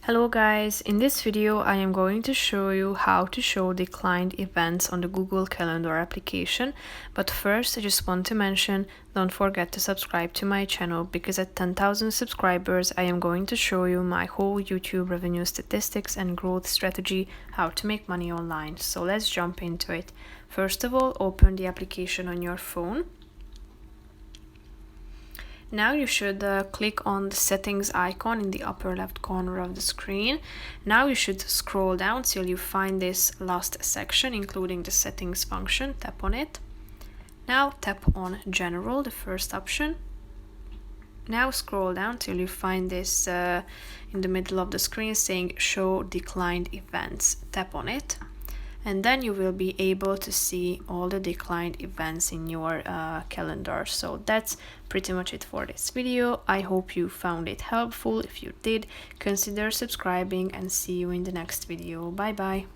Hello guys, in this video I am going to show you how to show declined events on the Google Calendar application. But first I just want to mention, don't forget to subscribe to my channel because at 10,000 subscribers I am going to show you my whole YouTube revenue statistics and growth strategy, how to make money online. So let's jump into it. First of all, open the application on your phone. Now you should click on the settings icon in the upper left corner of the screen. Now you should scroll down till you find this last section, including the settings function. Tap on it. Now tap on General, the first option. Now scroll down till you find this in the middle of the screen saying Show Declined Events. Tap on it. And then you will be able to see all the declined events in your calendar. So that's pretty much it for this video. I hope you found it helpful. If you did, consider subscribing and see you in the next video. Bye bye.